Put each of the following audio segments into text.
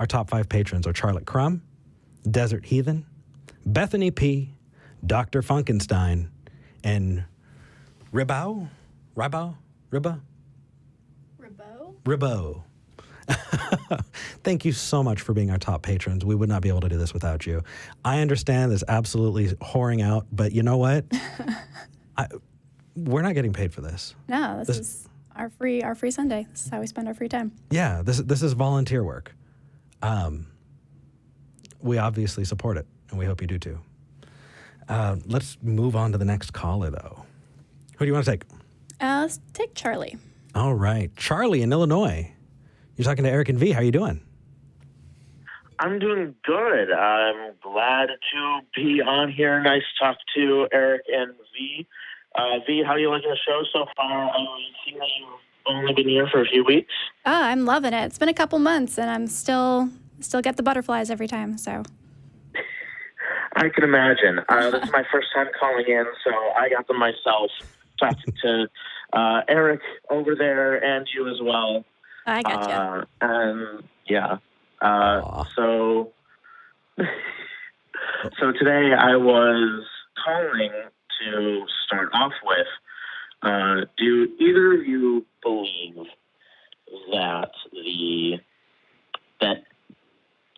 Our top 5 patrons are Charlotte Crum, Desert Heathen, Bethany P., Dr. Funkenstein, and Ribbo. Thank you so much for being our top patrons. We would not be able to do this without you. I understand this absolutely whoring out, but you know what? We're not getting paid for this. No, this is our free Sunday. This is how we spend our free time. Yeah, this is volunteer work. We obviously support it, and we hope you do too. Let's move on to the next caller, though. Who do you want to take? Let's take Charlie. All right. Charlie in Illinois. You're talking to Eric and V. How you doing? I'm doing good. I'm glad to be on here. Nice to talk to Eric and V. V, how are you liking the show so far? I see that you've only been here for a few weeks. Oh, I'm loving it. It's been a couple months, and I'm still get the butterflies every time, so. I can imagine. This is my first time calling in, so I got them myself. Talking to Eric over there and you as well. I gotcha. And yeah. So today I was calling to start off with, do either of you believe that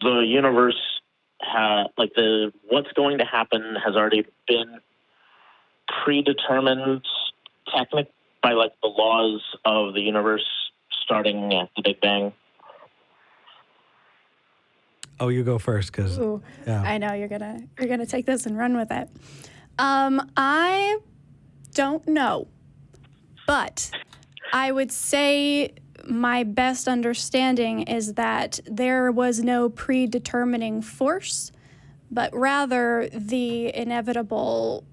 the universe what's going to happen has already been predetermined by the laws of the universe starting at the Big Bang? Oh, you go first, because I know you're gonna take this and run with it. I don't know, but I would say my best understanding is that there was no predetermining force, but rather the inevitable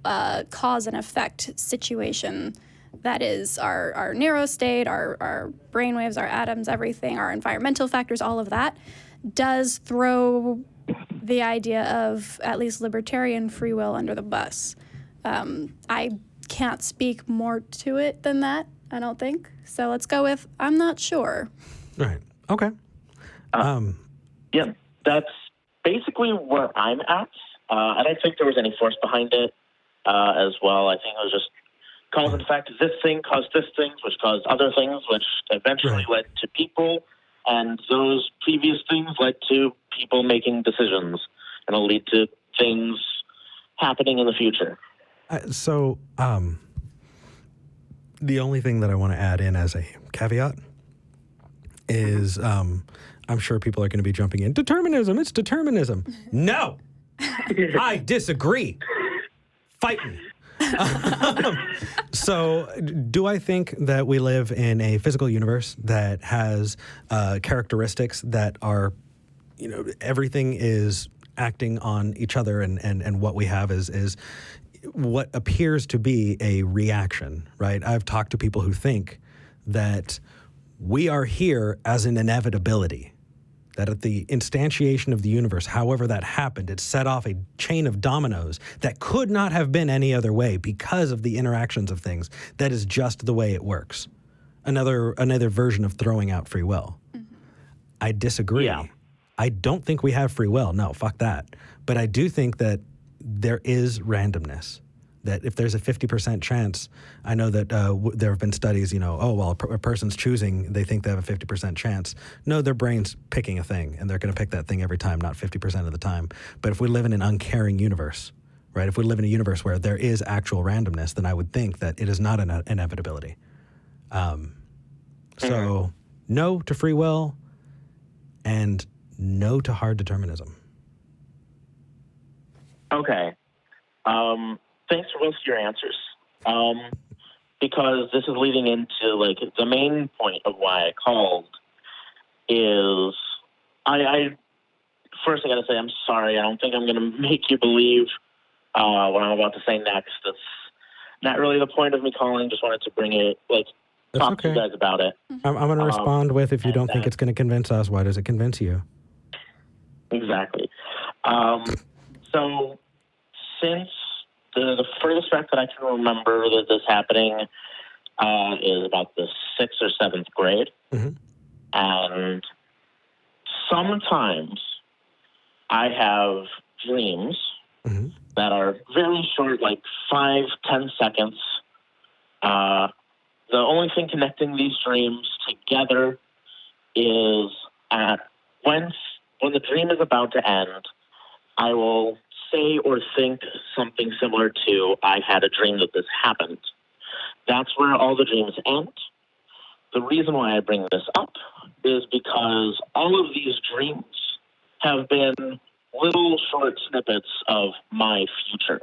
cause and effect situation that is our neurostate, our brainwaves, our atoms, everything, our environmental factors, all of that does throw the idea of at least libertarian free will under the bus. I can't speak more to it than that, I don't think. So let's go with I'm not sure. Right. Okay. Yeah, that's basically where I'm at. I don't think there was any force behind it as well. I think it was just cause and effect. This thing caused this thing, which caused other things, which eventually led to people. And those previous things led to people making decisions. And it'll lead to things happening in the future. The only thing that I want to add in as a caveat is I'm sure people are going to be jumping in. Determinism, it's determinism. No! I disagree. Fight me. So do I think that we live in a physical universe that has characteristics that are, everything is acting on each other and what we have is what appears to be a reaction, right? I've talked to people who think that we are here as an inevitability, that at the instantiation of the universe, however that happened, it set off a chain of dominoes that could not have been any other way because of the interactions of things. That is just the way it works. Another version of throwing out free will. Mm-hmm. I disagree. Yeah. I don't think we have free will. No, fuck that. But I do think that there is randomness. That if there's a 50% chance, I know that there have been studies, a person's choosing, they think they have a 50% chance. No, their brain's picking a thing, and they're going to pick that thing every time, not 50% of the time. But if we live in an uncaring universe, right, if we live in a universe where there is actual randomness, then I would think that it is not an inevitability. So no to free will and no to hard determinism. Okay. Thanks for both your answers. Because this is leading into the main point of why I called is I first I gotta say I'm sorry. I don't think I'm gonna make you believe what I'm about to say next. That's not really the point of me calling. Just wanted to bring it talk to you guys about it. I'm gonna respond with, if you don't think it's gonna convince us, why does it convince you? Exactly. So since the furthest back that I can remember that this happening is about the 6th or 7th grade. Mm-hmm. And sometimes I have dreams that are very short, like 5-10 seconds. The only thing connecting these dreams together is when the dream is about to end, I will say or think something similar to, I had a dream that this happened. That's where all the dreams end. The reason why I bring this up is because all of these dreams have been little short snippets of my future,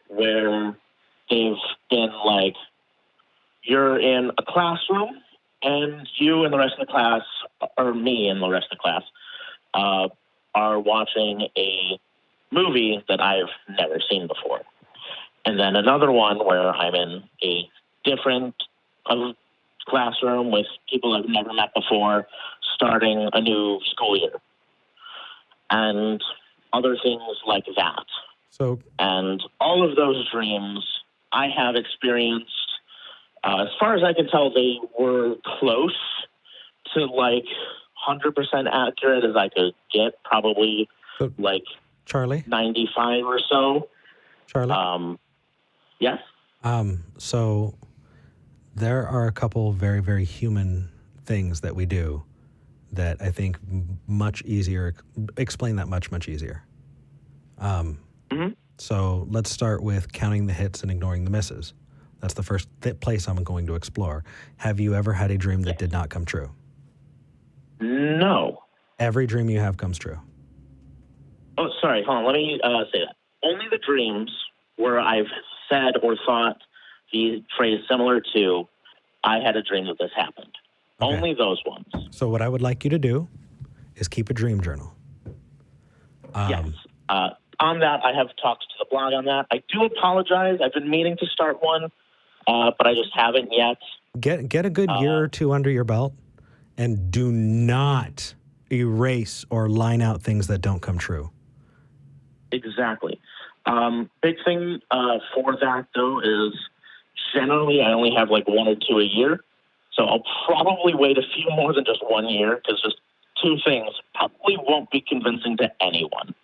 where they've been like, you're in a classroom and you and the rest of the class, or me and the rest of the class, are watching a movie that I've never seen before. And then another one where I'm in a different classroom with people I've never met before, starting a new school year. And other things like that. And all of those dreams I have experienced, as far as I can tell, they were close to like 100% accurate as I could get, probably like Charlie? 95 or so. Charlie? Yes? So there are a couple very, very human things that we do that I think much easier, explain that much easier. So let's start with counting the hits and ignoring the misses. That's the first place I'm going to explore. Have you ever had a dream that did not come true? No. Every dream you have comes true. Oh, sorry. Hold on. Let me say that. Only the dreams where I've said or thought the phrase similar to, I had a dream that this happened. Okay. Only those ones. So what I would like you to do is keep a dream journal. Yes. On that, I have talked to the blog on that. I do apologize. I've been meaning to start one, but I just haven't yet. Get a good year or two under your belt, and do not erase or line out things that don't come true. Exactly. Big thing for that, though, is generally I only have like 1 or 2 a year. So I'll probably wait a few more than just 1 year, because just 2 things probably won't be convincing to anyone.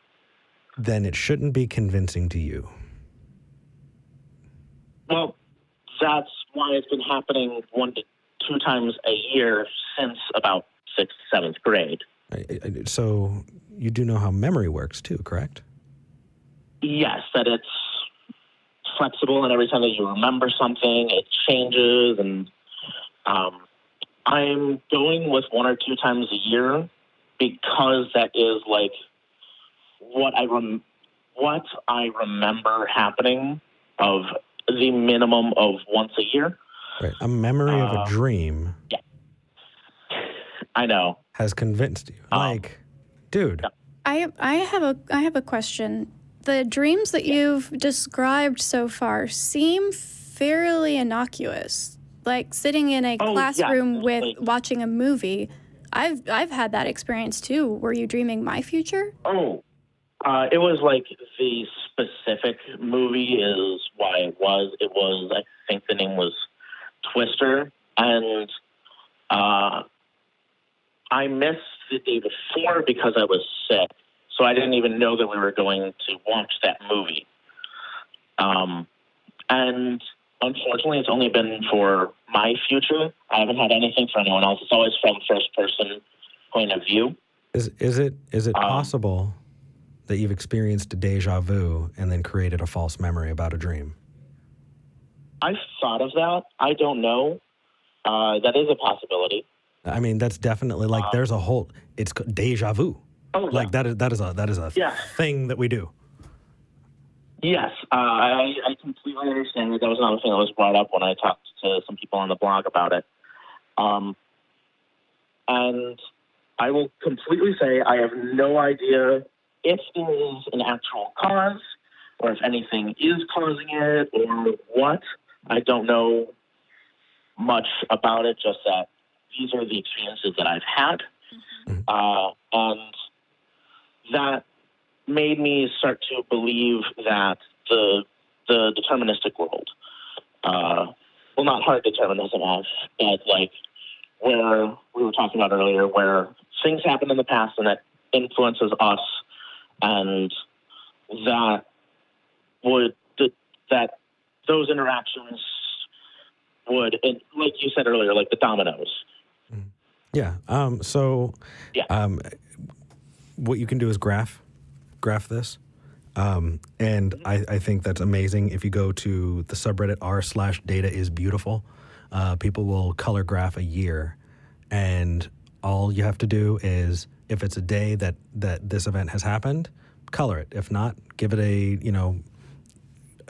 Then it shouldn't be convincing to you. Well, that's why it's been happening 1 to 2 times a year since about 6th, 7th grade. So you do know how memory works too, correct? Yes, that it's flexible, and every time that you remember something, it changes. And I'm going with 1 or 2 times a year because that is like what I remember happening of the minimum of once a year. Right. A memory of a dream. Yeah. I know. Has convinced you. Dude. I have a question. The dreams that you've described so far seem fairly innocuous. Like sitting in a classroom with watching a movie. I've had that experience too. Were you dreaming my future? Oh, it was like the specific movie is why it was. It was, I think the name was Twister. And I missed the day before because I was sick. So I didn't even know that we were going to watch that movie. And unfortunately, it's only been for my future. I haven't had anything for anyone else. It's always from first-person point of view. Is it possible that you've experienced a deja vu and then created a false memory about a dream? I've thought of that. I don't know. That is a possibility. I mean, that's definitely there's a whole. It's deja vu. Oh, yeah. Like that is a thing that we do. Yes, I completely understand that. That was another thing that was brought up when I talked to some people on the blog about it. And I will completely say I have no idea if there is an actual cause or if anything is causing it or what. I don't know much about it, just that these are the experiences that I've had. And that made me start to believe that the deterministic world, well, not hard determinism, but like where we were talking about earlier, where things happened in the past and that influences us, and that those interactions would, and like you said earlier, like the dominoes. Yeah. What you can do is graph this. And I think that's amazing. If you go to the subreddit r/data-is-beautiful, people will color graph a year, and all you have to do is, if it's a day that this event has happened, color it. If not, give it a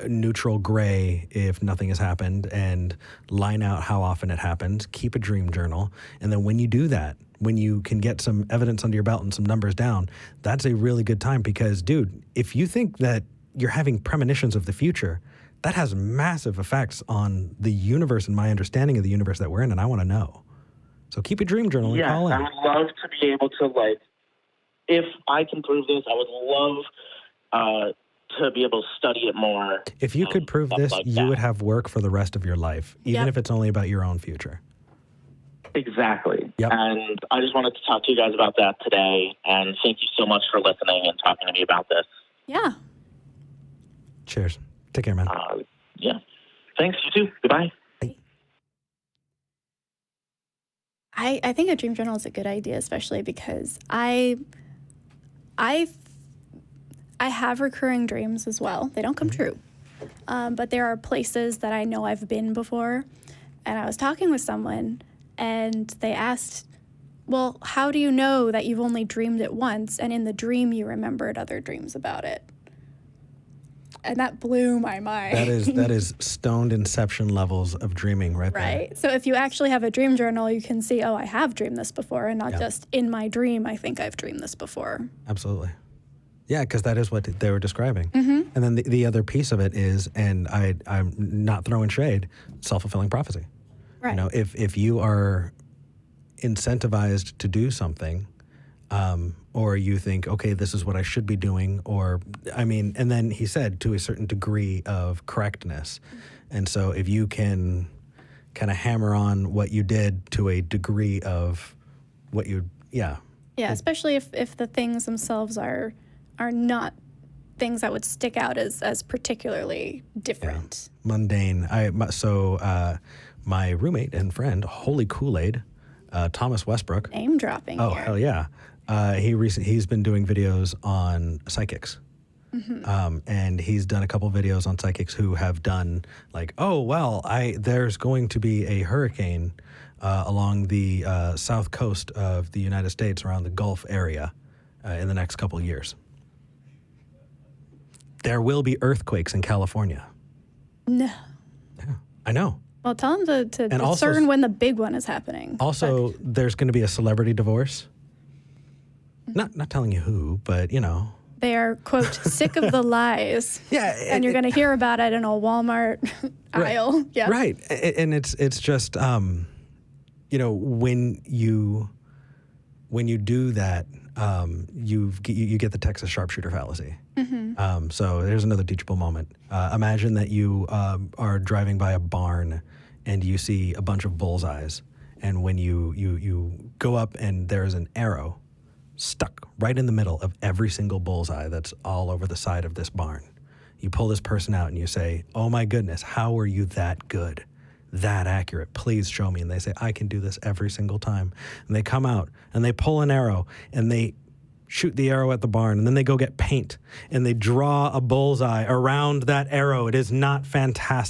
neutral gray if nothing has happened, and line out how often it happens. Keep a dream journal, and then when you do that, when you can get some evidence under your belt and some numbers down, that's a really good time, because, dude, if you think that you're having premonitions of the future, that has massive effects on the universe and my understanding of the universe that we're in, and I want to know. So keep a dream journal and call in. I would love to be able to, like, if I can prove this, I would love to be able to study it more. If you could prove this, like you would have work for the rest of your life, even if it's only about your own future. Exactly. Yep. And I just wanted to talk to you guys about that today, and thank you so much for listening and talking to me about this. Yeah. Cheers. Take care, man. Yeah. Thanks, you too. Goodbye. I think a dream journal is a good idea, especially because I have recurring dreams as well. They don't come true. But there are places that I know I've been before. And I was talking with someone, and they asked, well, how do you know that you've only dreamed it once, and in the dream you remembered other dreams about it? And that blew my mind. That is stoned inception levels of dreaming right there. Right. So if you actually have a dream journal, you can see, oh, I have dreamed this before, and not just in my dream, I think I've dreamed this before. Absolutely. Yeah, because that is what they were describing. Mm-hmm. And then the other piece of it is, and I'm not throwing shade, self-fulfilling prophecy. Right. You know, if you are incentivized to do something, or you think, okay, this is what I should be doing, and then he said to a certain degree of correctness. And so if you can kind of hammer on what you did to a degree of what you, Yeah, especially if the things themselves are not things that would stick out as particularly different. Yeah. Mundane. My roommate and friend, Holy Kool-Aid, Thomas Westbrook. Name dropping. Oh, here. hell yeah. He's been doing videos on psychics. Mm-hmm. And he's done a couple videos on psychics who have done like, oh, well, there's going to be a hurricane along the south coast of the United States, around the Gulf area, in the next couple of years. There will be earthquakes in California. No. Yeah, I know. Well, tell him to discern also, when the big one is happening. Also, there's going to be a celebrity divorce. Not telling you who, but, you know. They are, quote, sick of the lies. Yeah. And you're going to hear about it in a Walmart aisle. Yeah. Right. And it's just, when you do that, you get the Texas sharpshooter fallacy. Mm-hmm. So there's another teachable moment. Imagine that you are driving by a barn and you see a bunch of bullseyes. And when you go up and there's an arrow stuck right in the middle of every single bullseye that's all over the side of this barn. You pull this person out and you say, oh my goodness, how are you that good, that accurate? Please show me. And they say, I can do this every single time. And they come out and they pull an arrow and they shoot the arrow at the barn, and then they go get paint and they draw a bullseye around that arrow. It is not fantastic.